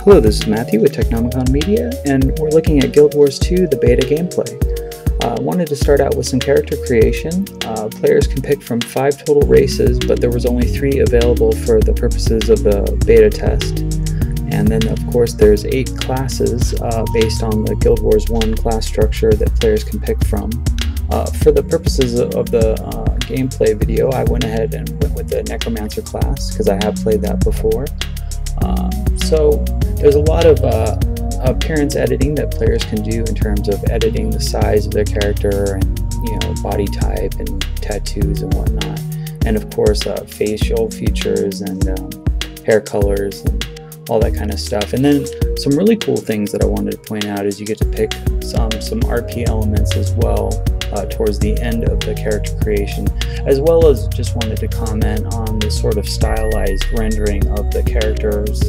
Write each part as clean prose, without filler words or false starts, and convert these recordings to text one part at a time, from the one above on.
Hello, this is Matthew with Technomicon Media, and we're looking at Guild Wars 2, the beta gameplay. I wanted to start out with some character creation. Players can pick from 5 total races, but there was only 3 available for the purposes of the beta test. And then, of course, there's 8 classes based on the Guild Wars 1 class structure that players can pick from. For the purposes of the gameplay video, I went ahead and went with the Necromancer class because I have played that before. So there's a lot of appearance editing that players can do in terms of editing the size of their character and body type and tattoos and whatnot, and of course facial features and hair colors and all that kind of stuff. And then some really cool things that I wanted to point out is you get to pick some RP elements as well towards the end of the character creation, as well as just wanted to comment on the sort of stylized rendering of the characters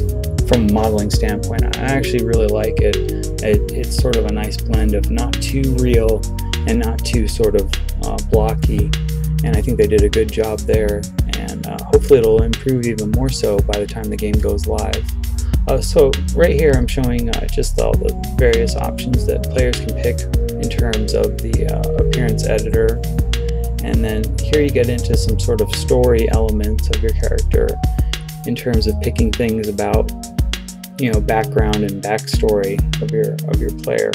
from a modeling standpoint. I actually really like it. It's sort of a nice blend of not too real and not too sort of blocky, and I think they did a good job there, and hopefully it'll improve even more so by the time the game goes live. So right here I'm showing just all the various options that players can pick in terms of the appearance editor, and then here you get into some sort of story elements of your character in terms of picking things about background and backstory of your player.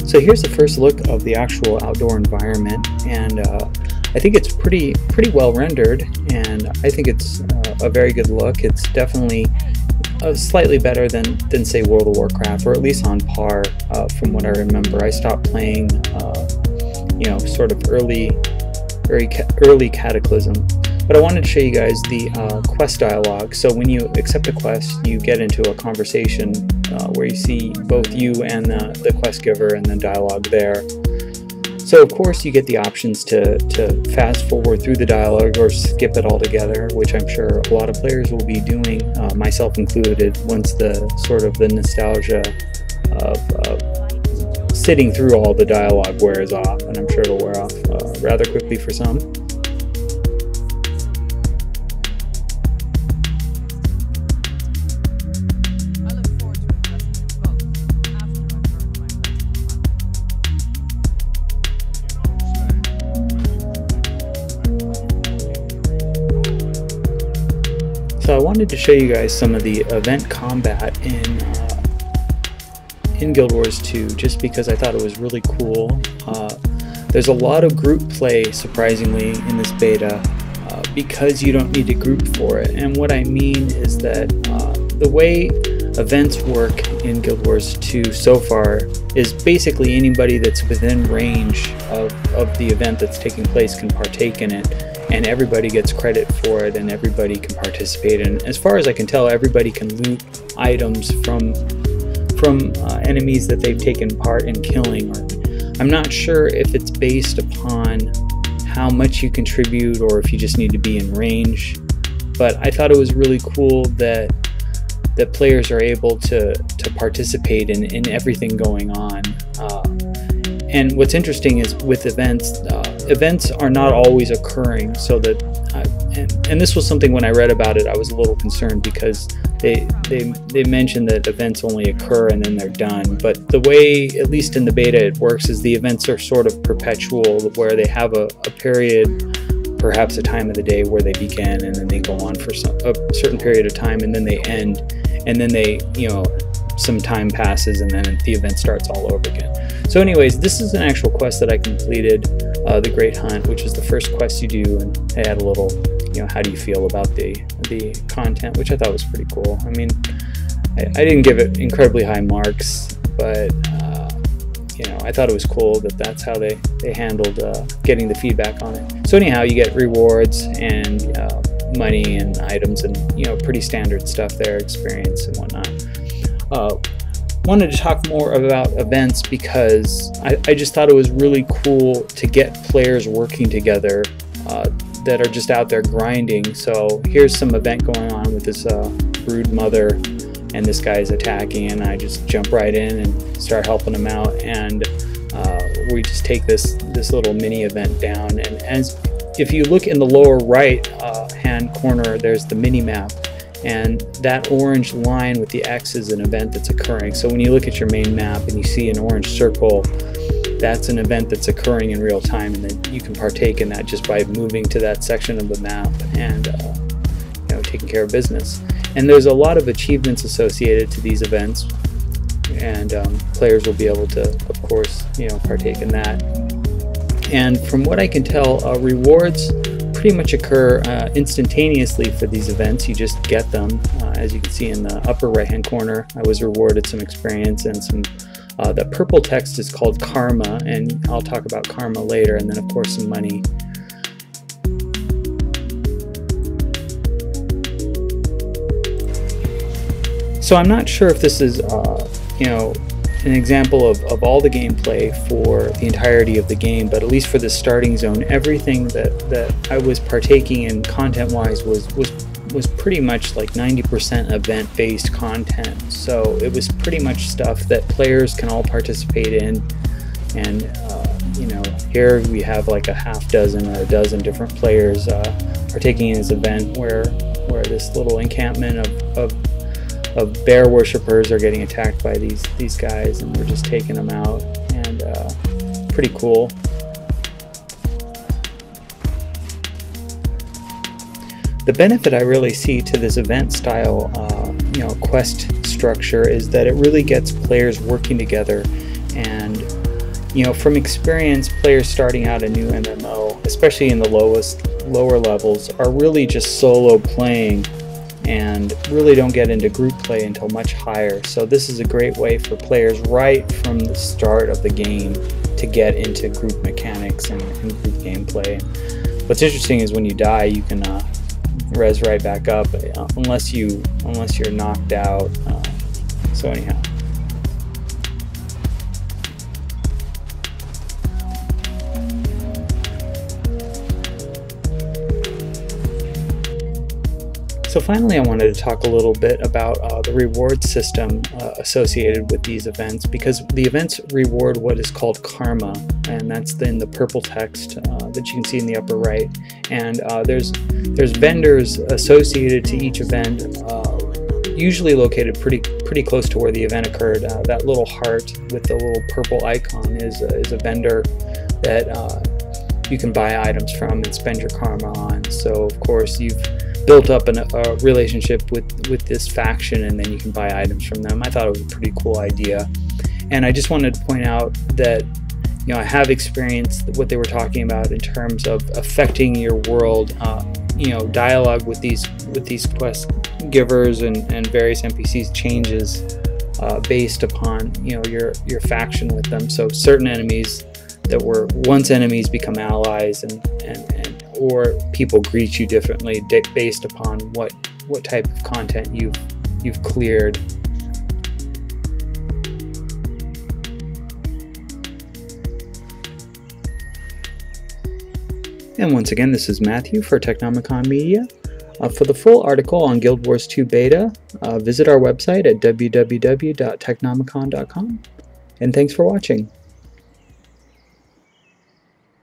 So here's the first look of the actual outdoor environment, and I think it's pretty well rendered, and I think it's a very good look. It's definitely slightly better than say World of Warcraft, or at least on par from what I remember. I stopped playing sort of early Cataclysm. But I wanted to show you guys the quest dialogue. So when you accept a quest, you get into a conversation where you see both you and the quest giver and the dialogue there. So of course you get the options to fast forward through the dialogue or skip it altogether, which I'm sure a lot of players will be doing, myself included, once the sort of the nostalgia of sitting through all the dialogue wears off, and I'm sure it'll wear off rather quickly for some. So I wanted to show you guys some of the event combat in Guild Wars 2, just because I thought it was really cool. There's a lot of group play, surprisingly, in this beta, because you don't need to group for it. And what I mean is that the way events work in Guild Wars 2 so far is basically anybody that's within range of the event that's taking place can partake in it, and everybody gets credit for it, and everybody can participate. And as far as I can tell, everybody can loot items from enemies that they've taken part in killing. Or I'm not sure if it's based upon how much you contribute or if you just need to be in range, but I thought it was really cool that players are able to participate in everything going on. And what's interesting is with events, events are not always occurring, so that and this was something when I read about it I was a little concerned, because they mentioned that events only occur and then they're done. But the way, at least in the beta, it works is the events are sort of perpetual, where they have a period, perhaps a time of the day where they begin, and then they go on for a certain period of time, and then they end, and then they some time passes, and then the event starts all over again. So anyways, this is an actual quest that I completed, the Great Hunt, which is the first quest you do, and they had a little, how do you feel about the content, which I thought was pretty cool. I mean, I didn't give it incredibly high marks, but I thought it was cool that that's how they handled getting the feedback on it. So anyhow, you get rewards and money and items and pretty standard stuff there, experience and whatnot. wanted to talk more about events because I just thought it was really cool to get players working together that are just out there grinding. So here's some event going on with this brood mother, and this guy's attacking, and I just jump right in and start helping him out, and we just take this little mini event down. And as if you look in the lower right hand corner, there's the mini map, and that orange line with the X is an event that's occurring. So when you look at your main map and you see an orange circle, that's an event that's occurring in real time, and then you can partake in that just by moving to that section of the map and taking care of business. And there's a lot of achievements associated to these events, and players will be able to, of course, partake in that. And from what I can tell, rewards pretty much occur instantaneously for these events. You just get them. As you can see in the upper right hand corner, I was rewarded some experience and some the purple text is called karma, and I'll talk about karma later, and then of course some money. So I'm not sure if this is an example of all the gameplay for the entirety of the game, but at least for the starting zone, everything that I was partaking in content-wise was pretty much like 90% event-based content. So it was pretty much stuff that players can all participate in. And here we have like a half dozen or a dozen different players partaking in this event where this little encampment of bear worshippers are getting attacked by these guys, and we're just taking them out, and pretty cool. The benefit I really see to this event style quest structure is that it really gets players working together. And from experience, players starting out a new MMO, especially in the lower levels, are really just solo playing and really don't get into group play until much higher. So this is a great way for players right from the start of the game to get into group mechanics and group gameplay. What's interesting is when you die, you can res right back up unless you're knocked out. So anyhow. So finally, I wanted to talk a little bit about the reward system associated with these events, because the events reward what is called karma, and that's in the purple text that you can see in the upper right. And there's vendors associated to each event, usually located pretty close to where the event occurred. That little heart with the little purple icon is a vendor that you can buy items from and spend your karma on. So of course you've built up a relationship with this faction, and then you can buy items from them. I thought it was a pretty cool idea, and I just wanted to point out that I have experienced what they were talking about in terms of affecting your world. Dialogue with these quest givers and various NPCs changes based upon your faction with them. So certain enemies that were once enemies become allies, or people greet you differently based upon what type of content you've cleared. And once again, this is Matthew for Technomicon Media. For the full article on Guild Wars 2 Beta, visit our website at www.technomicon.com. And thanks for watching.